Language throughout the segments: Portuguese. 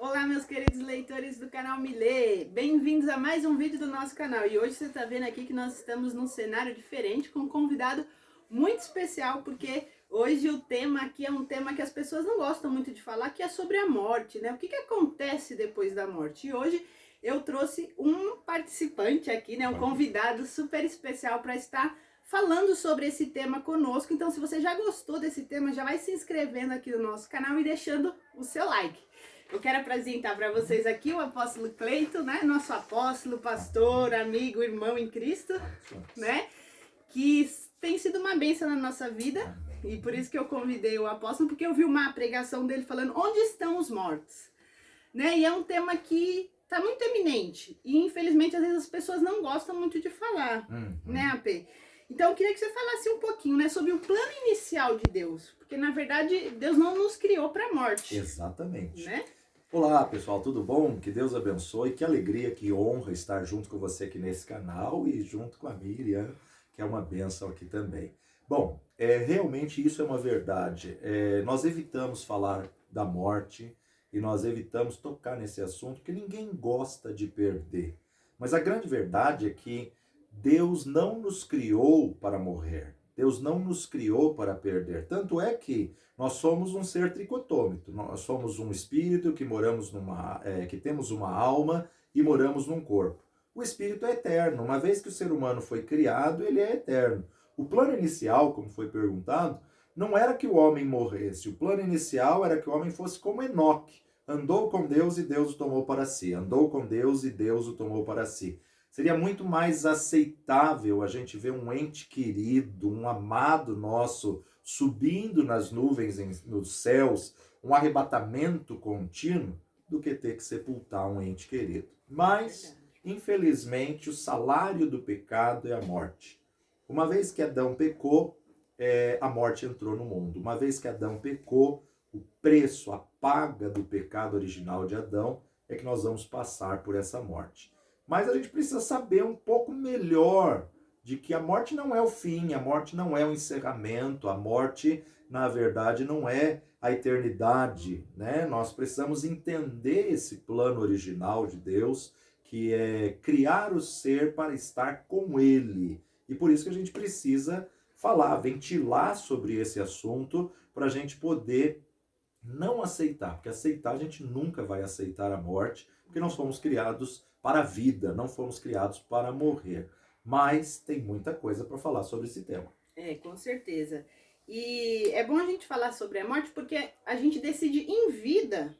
Olá, meus queridos leitores do canal Milê, bem-vindos a mais um vídeo do nosso canal. E hoje você está vendo aqui que nós estamos num cenário diferente, com um convidado muito especial, porque hoje o tema aqui é um tema que as pessoas não gostam muito de falar, que é sobre a morte, né? O que acontece depois da morte? E hoje eu trouxe um participante aqui, né? Um convidado super especial para estar falando sobre esse tema conosco. Então, se você já gostou desse tema, já vai se inscrevendo aqui no nosso canal e deixando o seu like. Eu quero apresentar para vocês aqui o apóstolo Cleiton, né? Nosso apóstolo, pastor, amigo, irmão em Cristo, né? Que tem sido uma bênção na nossa vida. E por isso que eu convidei o apóstolo, porque eu vi uma pregação dele falando onde estão os mortos, né? E é um tema que tá muito eminente. E infelizmente, às vezes, as pessoas não gostam muito de falar, né, AP? Então eu queria que você falasse um pouquinho, né, sobre o plano inicial de Deus. Porque, na verdade, Deus não nos criou para a morte. Exatamente. Né? Olá, pessoal, tudo bom? Que Deus abençoe. Que alegria, que honra estar junto com você aqui nesse canal e junto com a Miriam, que é uma bênção aqui também. Bom, realmente isso é uma verdade. Nós evitamos falar da morte e nós evitamos tocar nesse assunto, porque ninguém gosta de perder. Mas a grande verdade é que Deus não nos criou para morrer. Deus não nos criou para perder. Tanto é que nós somos um ser tricotômico. Nós somos um espírito que que temos uma alma e moramos num corpo. O espírito é eterno. Uma vez que o ser humano foi criado, ele é eterno. O plano inicial, como foi perguntado, não era que o homem morresse. O plano inicial era que o homem fosse como Enoque. Andou com Deus e Deus o tomou para si. Andou com Deus e Deus o tomou para si. Seria muito mais aceitável a gente ver um ente querido, um amado nosso, subindo nas nuvens, nos céus, um arrebatamento contínuo, do que ter que sepultar um ente querido. Mas, infelizmente, o salário do pecado é a morte. Uma vez que Adão pecou, a morte entrou no mundo. Uma vez que Adão pecou, o preço, a paga do pecado original de Adão é que nós vamos passar por essa morte. Mas a gente precisa saber um pouco melhor de que a morte não é o fim, a morte não é o encerramento, a morte, na verdade, não é a eternidade, né? Nós precisamos entender esse plano original de Deus, que é criar o ser para estar com Ele. E por isso que a gente precisa falar, ventilar sobre esse assunto, para a gente poder não aceitar, porque aceitar, a gente nunca vai aceitar a morte, porque nós fomos criados para a vida, não fomos criados para morrer. Mas tem muita coisa para falar sobre esse tema. Com certeza. E é bom a gente falar sobre a morte porque a gente decide em vida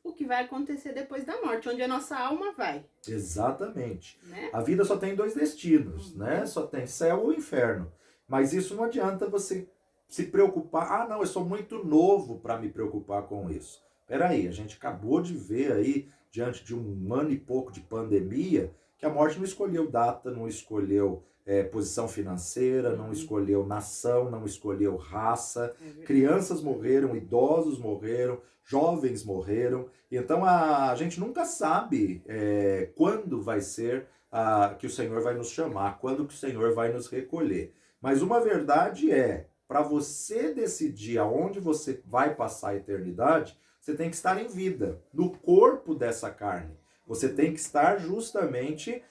o que vai acontecer depois da morte, onde a nossa alma vai. Exatamente. Né? A vida só tem dois destinos, né? Só tem céu ou inferno. Mas isso não adianta você se preocupar. Ah, não, eu sou muito novo para me preocupar com isso. Peraí, a gente acabou de ver aí, diante de um ano e pouco de pandemia, que a morte não escolheu data, não escolheu posição financeira, não escolheu nação, não escolheu raça. Crianças morreram, idosos morreram, jovens morreram. Então a gente nunca sabe quando vai ser que o Senhor vai nos chamar, quando que o Senhor vai nos recolher. Mas uma verdade para você decidir aonde você vai passar a eternidade, você tem que estar em vida, no corpo dessa carne. Você tem que estar justamente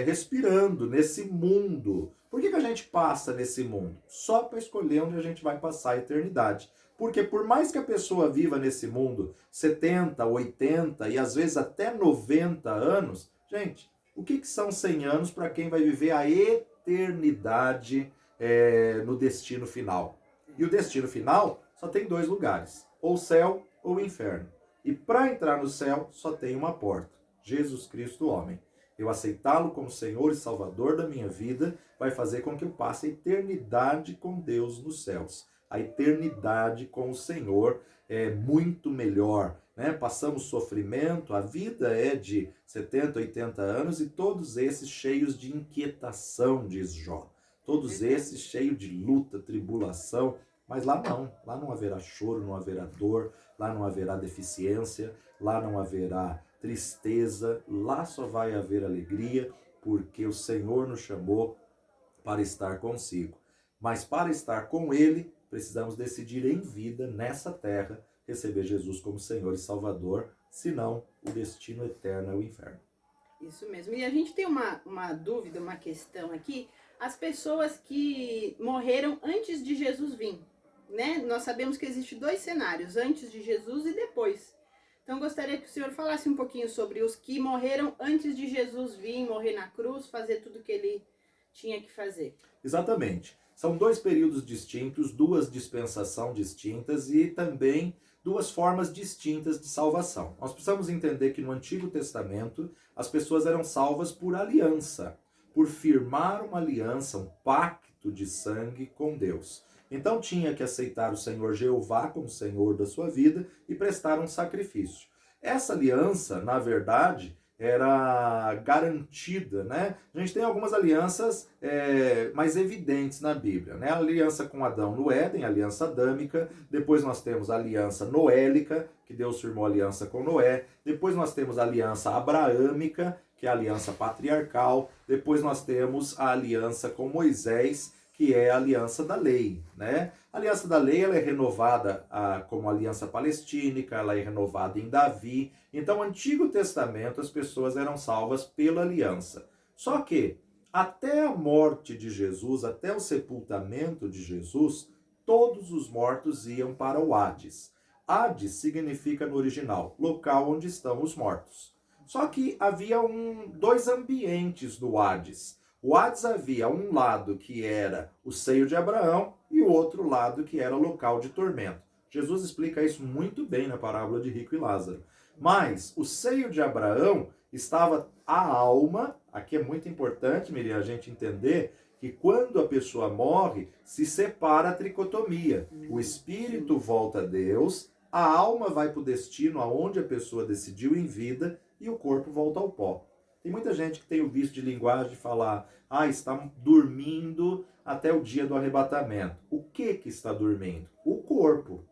respirando nesse mundo. Por que a gente passa nesse mundo? Só para escolher onde a gente vai passar a eternidade. Porque por mais que a pessoa viva nesse mundo 70, 80 e às vezes até 90 anos, gente, o que são 100 anos para quem vai viver a eternidade no destino final? E o destino final só tem dois lugares, ou céu ou inferno. E para entrar no céu só tem uma porta, Jesus Cristo, homem. Eu aceitá-lo como Senhor e Salvador da minha vida vai fazer com que eu passe a eternidade com Deus nos céus. A eternidade com o Senhor é muito melhor, né? Passamos sofrimento, a vida é de 70, 80 anos e todos esses cheios de inquietação, diz Jó. Todos esses cheios de luta, tribulação, mas lá não haverá choro, não haverá dor, lá não haverá deficiência, lá não haverá tristeza, lá só vai haver alegria, porque o Senhor nos chamou para estar consigo. Mas para estar com Ele, precisamos decidir em vida, nessa terra, receber Jesus como Senhor e Salvador, senão o destino eterno é o inferno. Isso mesmo. E a gente tem uma dúvida, uma questão aqui. As pessoas que morreram antes de Jesus vir, né? Nós sabemos que existem dois cenários, antes de Jesus e depois. Então, gostaria que o senhor falasse um pouquinho sobre os que morreram antes de Jesus vir, morrer na cruz, fazer tudo que ele tinha que fazer. Exatamente. São dois períodos distintos, duas dispensações distintas e também duas formas distintas de salvação. Nós precisamos entender que no Antigo Testamento as pessoas eram salvas por aliança, por firmar uma aliança, um pacto de sangue com Deus. Então tinha que aceitar o Senhor Jeová como Senhor da sua vida e prestar um sacrifício. Essa aliança, na verdade, era garantida, né? A gente tem algumas alianças mais evidentes na Bíblia, né? A aliança com Adão no Éden, a aliança adâmica. Depois nós temos a aliança noélica, que Deus firmou aliança com Noé. Depois nós temos a aliança abraâmica, que é a aliança patriarcal. Depois nós temos a aliança com Moisés, que é a aliança da lei, né? A aliança da lei ela é renovada como aliança palestínica, ela é renovada em Davi. Então, no Antigo Testamento, as pessoas eram salvas pela aliança. Só que, até a morte de Jesus, até o sepultamento de Jesus, todos os mortos iam para o Hades. Hades significa, no original, local onde estão os mortos. Só que havia dois ambientes do Hades. O Hades havia um lado que era o seio de Abraão e o outro lado que era o local de tormento. Jesus explica isso muito bem na parábola de Rico e Lázaro. Mas o seio de Abraão estava a alma, aqui é muito importante, Miriam, a gente entender que quando a pessoa morre, se separa a tricotomia. O espírito volta a Deus, a alma vai para o destino aonde a pessoa decidiu em vida e o corpo volta ao pó. Tem muita gente que tem o vício de linguagem de falar, está dormindo até o dia do arrebatamento. O que está dormindo? O corpo.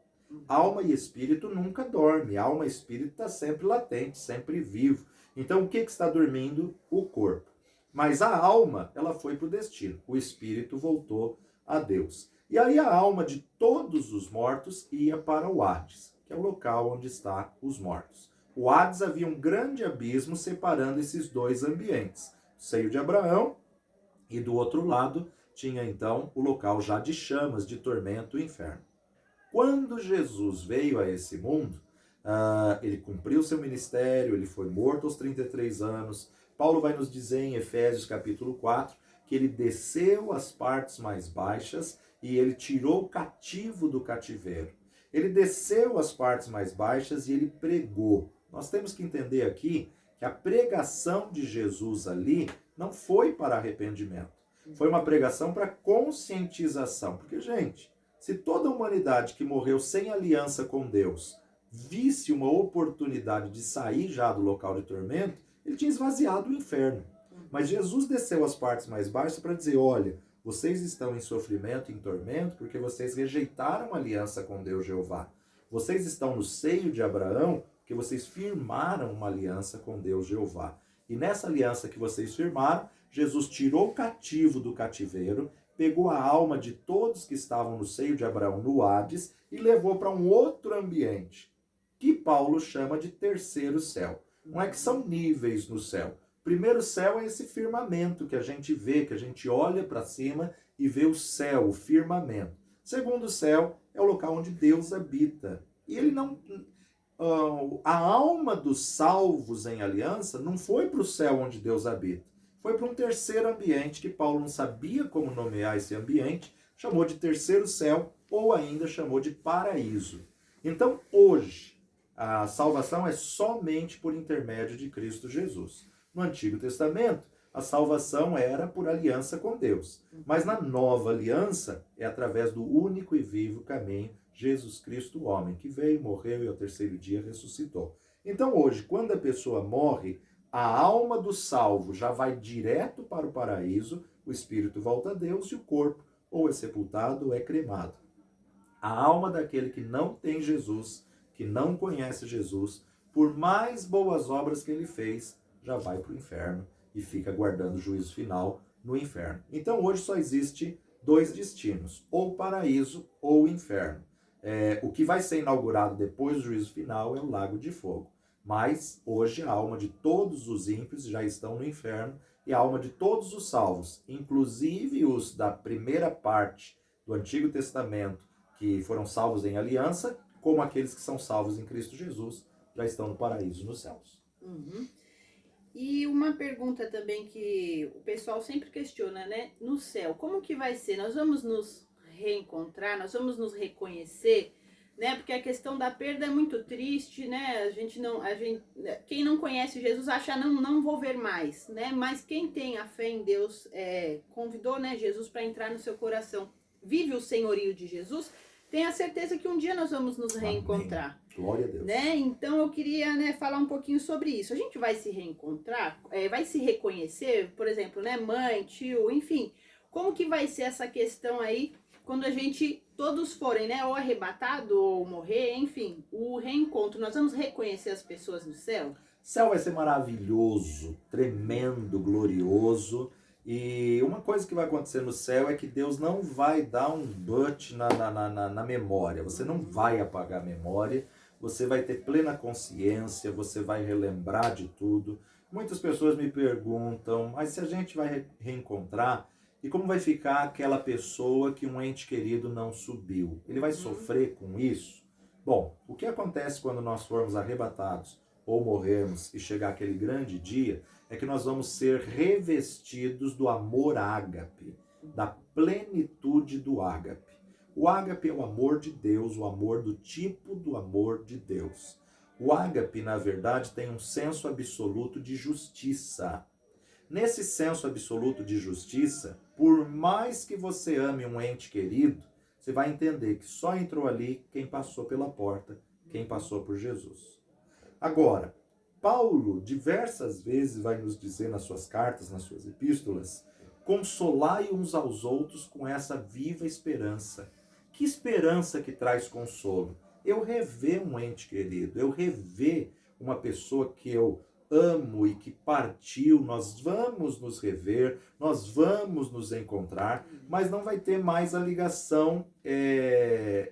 Alma e espírito nunca dorme. Alma e espírito está sempre latente, sempre vivo. Então, o que está dormindo? O corpo. Mas a alma, ela foi para o destino. O espírito voltou a Deus. E aí a alma de todos os mortos ia para o Hades, que é o local onde estão os mortos. O Hades havia um grande abismo separando esses dois ambientes. O seio de Abraão e do outro lado tinha então o local já de chamas, de tormento, o inferno. Quando Jesus veio a esse mundo, ele cumpriu seu ministério, ele foi morto aos 33 anos. Paulo vai nos dizer em Efésios capítulo 4 que ele desceu às partes mais baixas e ele tirou o cativo do cativeiro. Ele desceu às partes mais baixas e ele pregou. Nós temos que entender aqui que a pregação de Jesus ali não foi para arrependimento. Foi uma pregação para conscientização. Porque, gente, se toda a humanidade que morreu sem aliança com Deus visse uma oportunidade de sair já do local de tormento, ele tinha esvaziado o inferno. Mas Jesus desceu às partes mais baixas para dizer, olha, vocês estão em sofrimento, em tormento, porque vocês rejeitaram a aliança com Deus Jeová. Vocês estão no seio de Abraão, porque vocês firmaram uma aliança com Deus Jeová. E nessa aliança que vocês firmaram, Jesus tirou o cativo do cativeiro, pegou a alma de todos que estavam no seio de Abraão no Hades e levou para um outro ambiente, que Paulo chama de terceiro céu. Não é que são níveis no céu. O primeiro céu é esse firmamento que a gente vê, que a gente olha para cima e vê o céu, o firmamento. O segundo céu é o local onde Deus habita. E ele não... a alma dos salvos em aliança não foi para o céu onde Deus habita. Foi para um terceiro ambiente que Paulo não sabia como nomear esse ambiente, chamou de terceiro céu ou ainda chamou de paraíso. Então, hoje, a salvação é somente por intermédio de Cristo Jesus. No Antigo Testamento, a salvação era por aliança com Deus. Mas na nova aliança, é através do único e vivo caminho, Jesus Cristo, o homem, que veio, morreu e ao terceiro dia ressuscitou. Então hoje, quando a pessoa morre, a alma do salvo já vai direto para o paraíso, o espírito volta a Deus e o corpo ou é sepultado ou é cremado. A alma daquele que não tem Jesus, que não conhece Jesus, por mais boas obras que ele fez, já vai para o inferno e fica aguardando o juízo final no inferno. Então hoje só existe dois destinos, ou paraíso ou inferno. O que vai ser inaugurado depois do juízo final é o lago de fogo. Mas hoje a alma de todos os ímpios já estão no inferno e a alma de todos os salvos, inclusive os da primeira parte do Antigo Testamento, que foram salvos em aliança, como aqueles que são salvos em Cristo Jesus, já estão no paraíso, nos céus. Uhum. E uma pergunta também que o pessoal sempre questiona, né? No céu, como que vai ser? Nós vamos nos reencontrar, nós vamos nos reconhecer, né? Porque a questão da perda é muito triste, né? Quem não conhece Jesus acha não vou ver mais, né? Mas quem tem a fé em Deus, convidou, né, Jesus para entrar no seu coração, vive o senhorio de Jesus, tem a certeza que um dia nós vamos nos reencontrar. Amém. Glória a Deus. Né? Então eu queria, né, falar um pouquinho sobre isso. A gente vai se reencontrar, vai se reconhecer, por exemplo, né, mãe, tio, enfim. Como que vai ser essa questão aí quando a gente todos forem, né, ou arrebatado ou morrer, enfim, o reencontro. Nós vamos reconhecer as pessoas no céu? Céu vai ser maravilhoso, tremendo, glorioso. E uma coisa que vai acontecer no céu é que Deus não vai dar um but na memória. Você não vai apagar a memória, você vai ter plena consciência, você vai relembrar de tudo. Muitas pessoas me perguntam, mas se a gente vai reencontrar, e como vai ficar aquela pessoa que um ente querido não subiu? Ele vai sofrer com isso? Bom, o que acontece quando nós formos arrebatados ou morrermos e chegar aquele grande dia, é que nós vamos ser revestidos do amor ágape, da plenitude do ágape. O ágape é o amor de Deus, o amor do tipo do amor de Deus. O ágape, na verdade, tem um senso absoluto de justiça. Nesse senso absoluto de justiça, por mais que você ame um ente querido, você vai entender que só entrou ali quem passou pela porta, quem passou por Jesus. Agora, Paulo diversas vezes vai nos dizer nas suas cartas, nas suas epístolas, consolai uns aos outros com essa viva esperança. Que esperança que traz consolo? Eu rever um ente querido, eu rever uma pessoa que eu amo e que partiu, nós vamos nos rever, nós vamos nos encontrar, mas não vai ter mais a ligação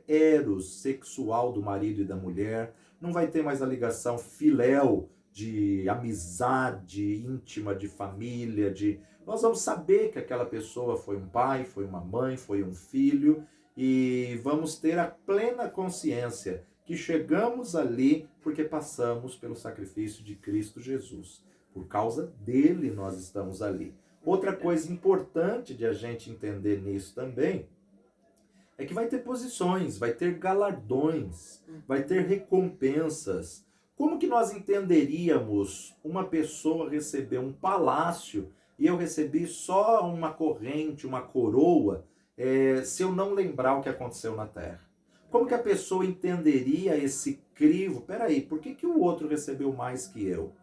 eros, sexual do marido e da mulher, não vai ter mais a ligação filéu, de amizade íntima, de família, nós vamos saber que aquela pessoa foi um pai, foi uma mãe, foi um filho, e vamos ter a plena consciência que chegamos ali porque passamos pelo sacrifício de Cristo Jesus. Por causa dele nós estamos ali. Outra coisa importante de a gente entender nisso também é que vai ter posições, vai ter galardões, vai ter recompensas. Como que nós entenderíamos uma pessoa receber um palácio e eu recebi só uma corrente, uma coroa, se eu não lembrar o que aconteceu na terra? Como que a pessoa entenderia esse crivo? Peraí, por que o outro recebeu mais que eu?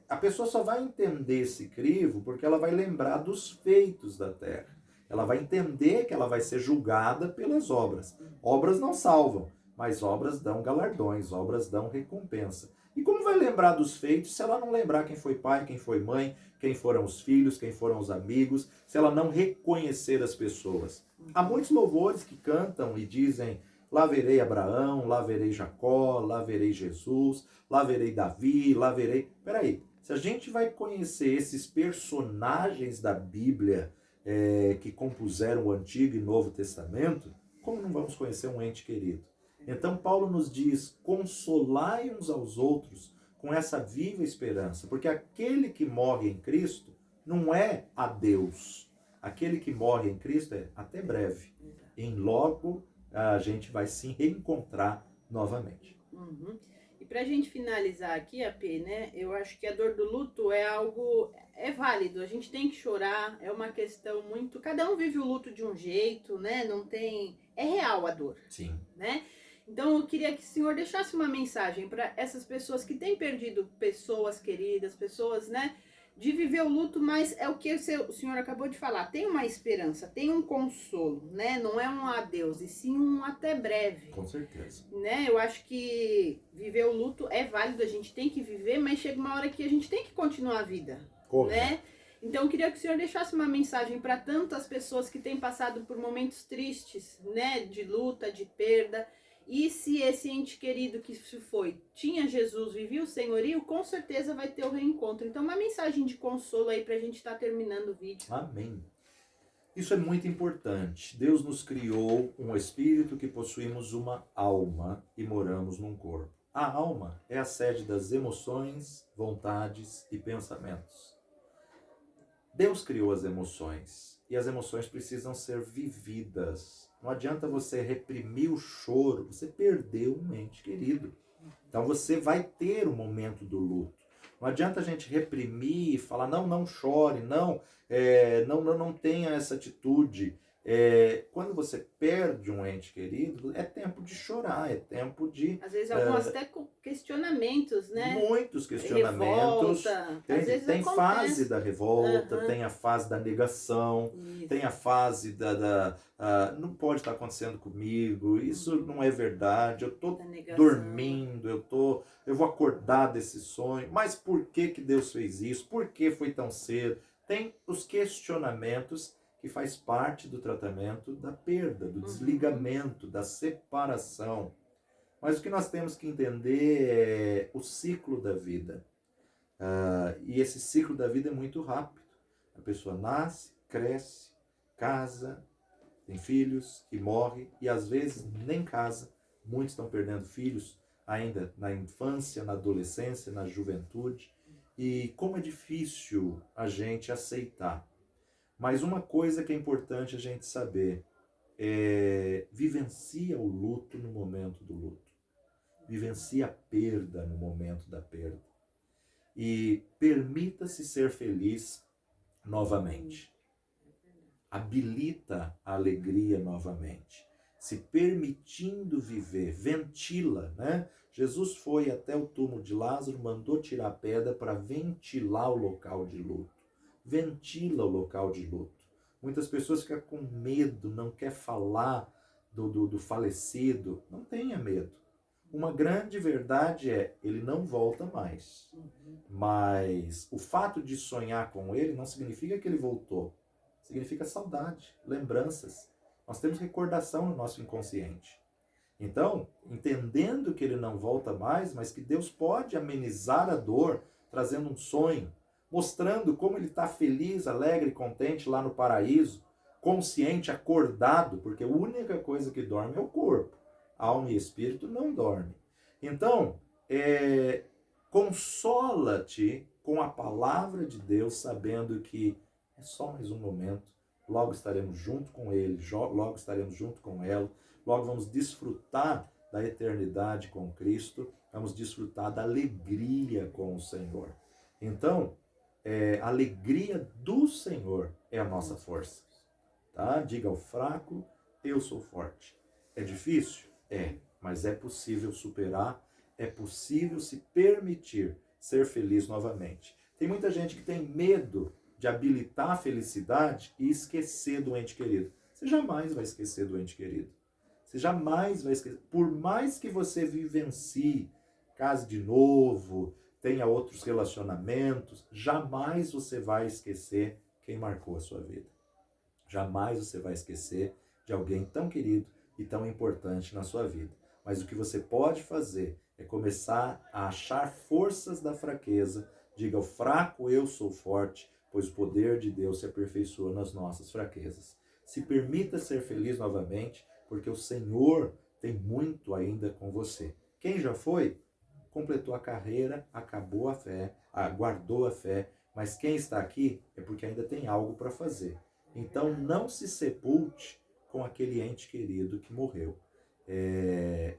A pessoa só vai entender esse crivo porque ela vai lembrar dos feitos da terra. Ela vai entender que ela vai ser julgada pelas obras. Obras não salvam, mas obras dão galardões, obras dão recompensa. E como vai lembrar dos feitos se ela não lembrar quem foi pai, quem foi mãe, quem foram os filhos, quem foram os amigos, se ela não reconhecer as pessoas? Há muitos louvores que cantam e dizem: lá verei Abraão, lá verei Jacó, lá verei Jesus, lá verei Davi, lá verei... Peraí, se a gente vai conhecer esses personagens da Bíblia que compuseram o Antigo e Novo Testamento, como não vamos conhecer um ente querido? Então Paulo nos diz: consolai uns aos outros com essa viva esperança, porque aquele que morre em Cristo não é a Deus. Aquele que morre em Cristo é até breve. Em logo a gente vai se reencontrar novamente. Uhum. E pra gente finalizar aqui, AP, né, eu acho que a dor do luto é algo, válido, a gente tem que chorar, é uma questão muito, cada um vive o luto de um jeito, né, não tem, é real a dor. Sim. Né? Então eu queria que o senhor deixasse uma mensagem para essas pessoas que têm perdido pessoas queridas, pessoas, né, de viver o luto, mas é o que o senhor acabou de falar, tem uma esperança, tem um consolo, né, não é um adeus, e sim um até breve. Com certeza. Né, eu acho que viver o luto é válido, a gente tem que viver, mas chega uma hora que a gente tem que continuar a vida. Correto. Né? Então eu queria que o senhor deixasse uma mensagem para tantas pessoas que têm passado por momentos tristes, né, de luta, de perda, E se esse ente querido que se foi tinha Jesus, vivia o senhorio, com certeza vai ter o reencontro. Então, uma mensagem de consolo aí pra gente estar terminando o vídeo. Amém. Isso é muito importante. Deus nos criou um espírito que possuímos uma alma e moramos num corpo. A alma é a sede das emoções, vontades e pensamentos. Deus criou as emoções e as emoções precisam ser vividas. Não adianta você reprimir o choro, você perdeu um ente querido. Então você vai ter o momento do luto. Não adianta a gente reprimir e falar, não, não chore, não tenha essa atitude. Quando você perde um ente querido, é tempo de chorar, é tempo de... Às vezes alguns até questionamentos, né? Muitos questionamentos. Revolta. Tem, Às vezes tem acontece. fase da revolta, Uhum. tem a fase da negação, Isso. tem a fase não pode estar acontecendo comigo, isso não é verdade, eu estou dormindo, eu vou acordar desse sonho, mas por que Deus fez isso? Por que foi tão cedo? Tem os questionamentos que faz parte do tratamento da perda, do desligamento, da separação. Mas o que nós temos que entender é o ciclo da vida. E esse ciclo da vida é muito rápido. A pessoa nasce, cresce, casa, tem filhos e morre, e às vezes nem casa. Muitos estão perdendo filhos ainda na infância, na adolescência, na juventude. E como é difícil a gente aceitar. Mas uma coisa que é importante a gente saber é vivencia o luto no momento do luto. Vivencie a perda no momento da perda. E permita-se ser feliz novamente. Habilita a alegria novamente. Se permitindo viver, ventila, né? Jesus foi até o túmulo de Lázaro, mandou tirar a pedra para ventilar o local de luto. Ventila o local de luto. Muitas pessoas ficam com medo, não quer falar do falecido. Não tenha medo. Uma grande verdade é, ele não volta mais. Mas o fato de sonhar com ele não significa que ele voltou. Significa saudade, lembranças. Nós temos recordação no nosso inconsciente. Então, entendendo que ele não volta mais, mas que Deus pode amenizar a dor, trazendo um sonho, mostrando como ele está feliz, alegre, contente lá no paraíso, consciente, acordado, porque a única coisa que dorme é o corpo. Alma e espírito não dormem. Então, consola-te com a palavra de Deus, sabendo que é só mais um momento, logo estaremos junto com ele, logo estaremos junto com ela, logo vamos desfrutar da eternidade com Cristo, vamos desfrutar da alegria com o Senhor. Então, a alegria do Senhor é a nossa força. Tá? Diga ao fraco, eu sou forte. É difícil? É, mas é possível superar, é possível se permitir ser feliz novamente. Tem muita gente que tem medo de habilitar a felicidade e esquecer do ente querido. Você jamais vai esquecer do ente querido. Você jamais vai esquecer. Por mais que você vivencie, case de novo, tenha outros relacionamentos, jamais você vai esquecer quem marcou a sua vida. Jamais você vai esquecer de alguém tão querido e tão importante na sua vida. Mas o que você pode fazer é começar a achar forças da fraqueza. Diga ao fraco, eu sou forte, pois o poder de Deus se aperfeiçoa nas nossas fraquezas. Se permita ser feliz novamente, porque o Senhor tem muito ainda com você. Quem já foi, completou a carreira, acabou a fé, guardou a fé, mas quem está aqui é porque ainda tem algo para fazer. Então não se sepulte com aquele ente querido que morreu.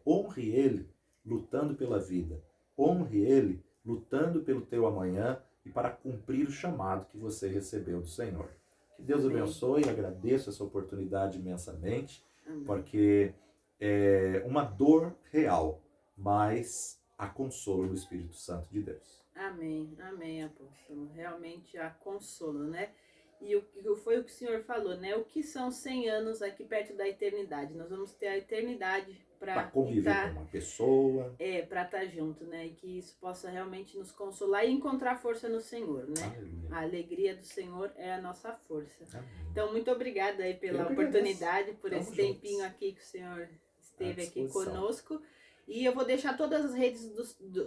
Honre ele lutando pela vida. Honre ele lutando pelo teu amanhã e para cumprir o chamado que você recebeu do Senhor. Que Deus abençoe, agradeço essa oportunidade imensamente, porque é uma dor real, mas há consolo no Espírito Santo de Deus. Amém, amém, apóstolo. Realmente há consolo, né? E foi o que o senhor falou, né? O que são 100 anos aqui perto da eternidade? Nós vamos ter a eternidade para conviver com uma pessoa. Para estar junto, né? E que isso possa realmente nos consolar e encontrar força no Senhor, né? Aleluia. A alegria do Senhor é a nossa força. Amém. Então, muito obrigada aí pela oportunidade, por esse tempinho aqui que o senhor esteve aqui disposição. conosco. E eu vou deixar todas as redes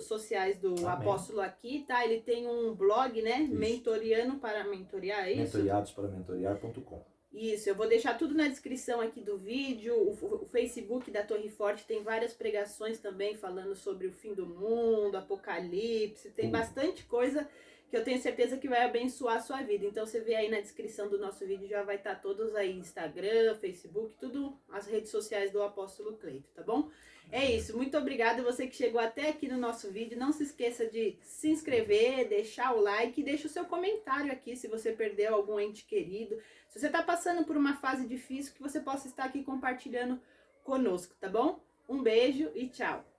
sociais do Amém. Apóstolo aqui, tá? Ele tem um blog, né? Isso. Mentoriano para mentorear, é isso? Mentoriados-para-mentorear.com. Isso, eu vou deixar tudo na descrição aqui do vídeo. O Facebook da Torre Forte tem várias pregações também falando sobre o fim do mundo, Apocalipse. Tem bastante coisa que eu tenho certeza que vai abençoar a sua vida. Então você vê aí na descrição do nosso vídeo, já vai estar todos aí, Instagram, Facebook, tudo as redes sociais do Apóstolo Cleito, tá bom? É isso, muito obrigada você que chegou até aqui no nosso vídeo. Não se esqueça de se inscrever, deixar o like e deixa o seu comentário aqui se você perdeu algum ente querido. Se você está passando por uma fase difícil, que você possa estar aqui compartilhando conosco, tá bom? Um beijo e tchau!